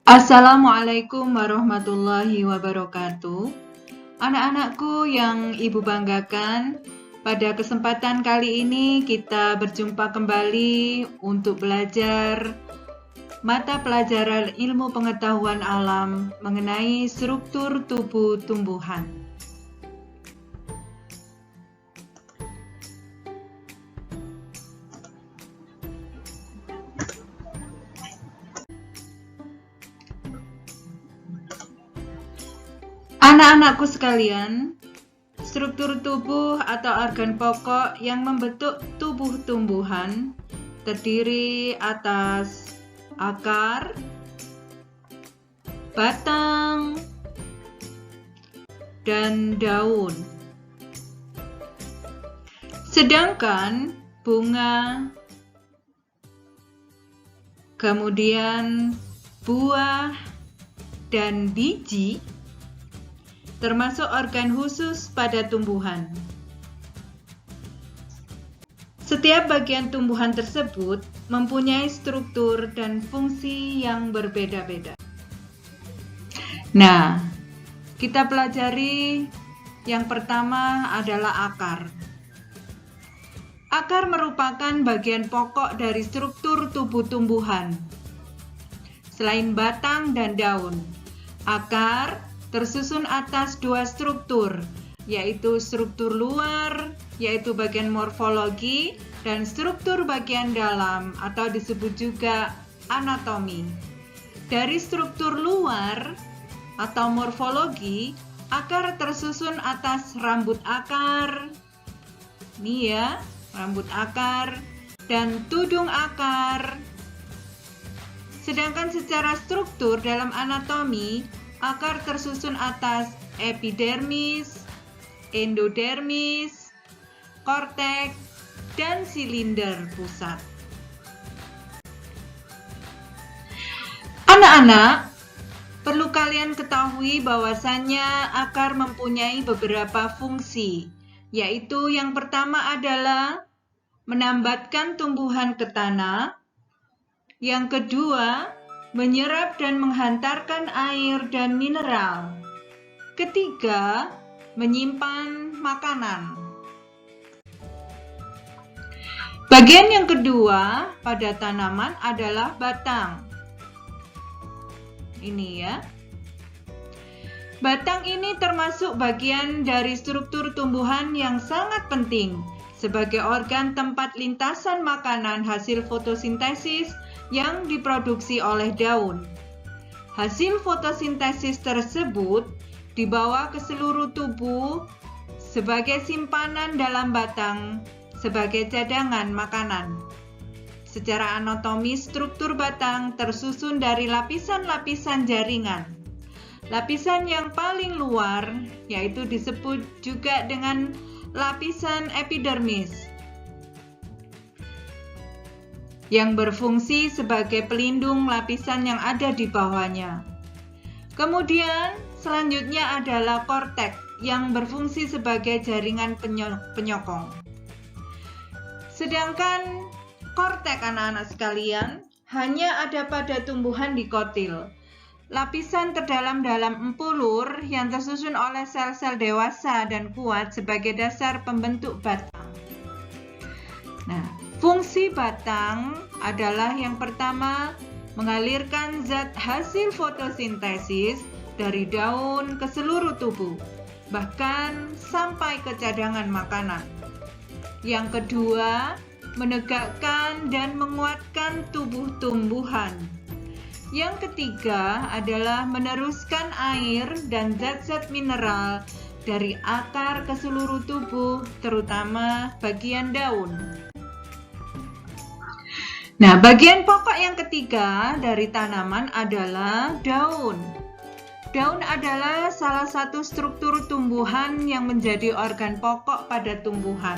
Assalamualaikum warahmatullahi wabarakatuh. Anak-anakku yang Ibu banggakan, pada kesempatan kali ini kita berjumpa kembali untuk belajar mata pelajaran ilmu pengetahuan alam mengenai struktur tubuh tumbuhan. Anak-anakku sekalian, struktur tubuh atau organ pokok yang membentuk tubuh tumbuhan terdiri atas akar, batang, dan daun. Sedangkan bunga, kemudian buah, dan biji termasuk organ khusus pada tumbuhan. Setiap bagian tumbuhan tersebut mempunyai struktur dan fungsi yang berbeda-beda. Nah, kita pelajari yang pertama adalah akar. Akar merupakan bagian pokok dari struktur tubuh tumbuhan. Selain batang dan daun, akar tersusun atas dua struktur, yaitu struktur luar, yaitu bagian morfologi, dan struktur bagian dalam atau disebut juga anatomi. Dari struktur luar atau morfologi, akar tersusun atas rambut akar, ini ya, rambut akar, dan tudung akar. Sedangkan secara struktur dalam anatomi, akar tersusun atas epidermis, endodermis, korteks, dan silinder pusat. Anak-anak, perlu kalian ketahui bahwasannya akar mempunyai beberapa fungsi, yaitu yang pertama adalah menambatkan tumbuhan ke tanah, yang kedua menyerap dan menghantarkan air dan mineral. Ketiga, menyimpan makanan. Bagian yang kedua pada tanaman adalah batang. Ini ya. Batang ini termasuk bagian dari struktur tumbuhan yang sangat penting sebagai organ tempat lintasan makanan hasil fotosintesis yang diproduksi oleh daun. Hasil fotosintesis tersebut dibawa ke seluruh tubuh sebagai simpanan dalam batang sebagai cadangan makanan. Secara anatomi, struktur batang tersusun dari lapisan-lapisan jaringan. Lapisan yang paling luar yaitu disebut juga dengan lapisan epidermis, yang berfungsi sebagai pelindung lapisan yang ada di bawahnya. Kemudian selanjutnya adalah korteks yang berfungsi sebagai jaringan penyokong. Sedangkan korteks, anak-anak sekalian, hanya ada pada tumbuhan dikotil, lapisan terdalam dalam empulur yang tersusun oleh sel-sel dewasa dan kuat sebagai dasar pembentuk batang. Nah, fungsi batang adalah yang pertama, mengalirkan zat hasil fotosintesis dari daun ke seluruh tubuh, bahkan sampai ke cadangan makanan. Yang kedua, menegakkan dan menguatkan tubuh tumbuhan. Yang ketiga adalah meneruskan air dan zat-zat mineral dari akar ke seluruh tubuh, terutama bagian daun. Nah, bagian pokok yang ketiga dari tanaman adalah daun. Daun adalah salah satu struktur tumbuhan yang menjadi organ pokok pada tumbuhan.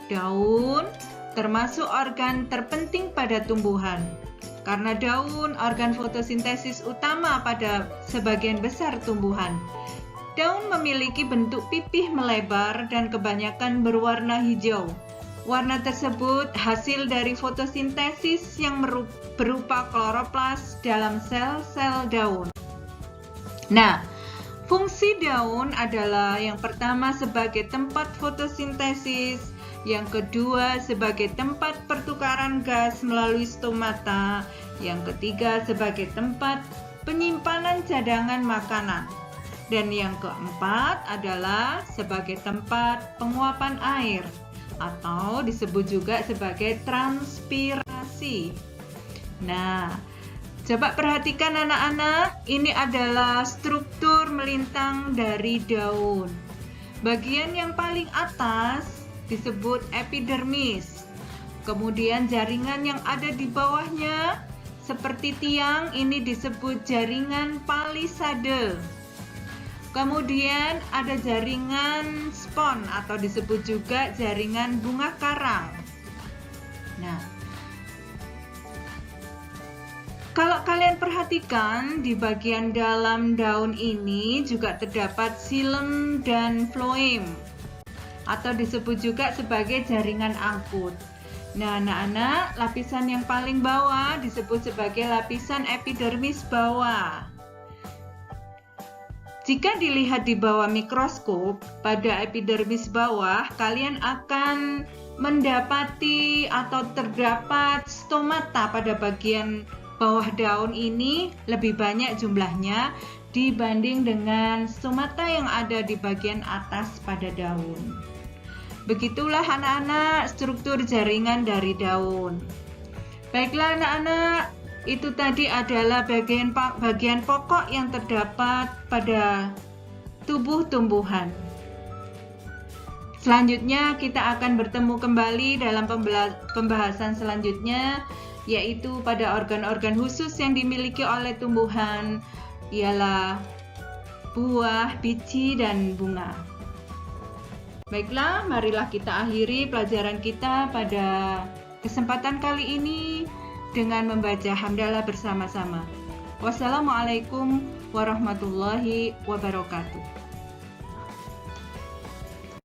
Daun termasuk organ terpenting pada tumbuhan, karena daun organ fotosintesis utama pada sebagian besar tumbuhan. Daun memiliki bentuk pipih melebar dan kebanyakan berwarna hijau. Warna tersebut hasil dari fotosintesis yang berupa kloroplas dalam sel-sel daun. Nah, fungsi daun adalah yang pertama sebagai tempat fotosintesis, yang kedua sebagai tempat pertukaran gas melalui stomata, yang ketiga sebagai tempat penyimpanan cadangan makanan, dan yang keempat adalah sebagai tempat penguapan air atau disebut juga sebagai transpirasi. Nah, coba perhatikan anak-anak, ini adalah struktur melintang dari daun. Bagian yang paling atas disebut epidermis. Kemudian jaringan yang ada di bawahnya seperti tiang ini disebut jaringan palisade. Kemudian ada jaringan spon atau disebut juga jaringan bunga karang. Nah, kalau kalian perhatikan di bagian dalam daun ini juga terdapat xilem dan floem atau disebut juga sebagai jaringan angkut. Nah, anak-anak, lapisan yang paling bawah disebut sebagai lapisan epidermis bawah. Jika dilihat di bawah mikroskop, pada epidermis bawah, kalian akan mendapati atau terdapat stomata pada bagian bawah daun ini lebih banyak jumlahnya dibanding dengan stomata yang ada di bagian atas pada daun. Begitulah anak-anak struktur jaringan dari daun. Baiklah anak-anak, itu tadi adalah bagian pokok yang terdapat pada tubuh tumbuhan. Selanjutnya kita akan bertemu kembali dalam pembahasan selanjutnya, yaitu pada organ-organ khusus yang dimiliki oleh tumbuhan, ialah buah, biji, dan bunga. Baiklah, marilah kita akhiri pelajaran kita pada kesempatan kali ini dengan membaca hamdalah bersama-sama. Wassalamualaikum warahmatullahi wabarakatuh.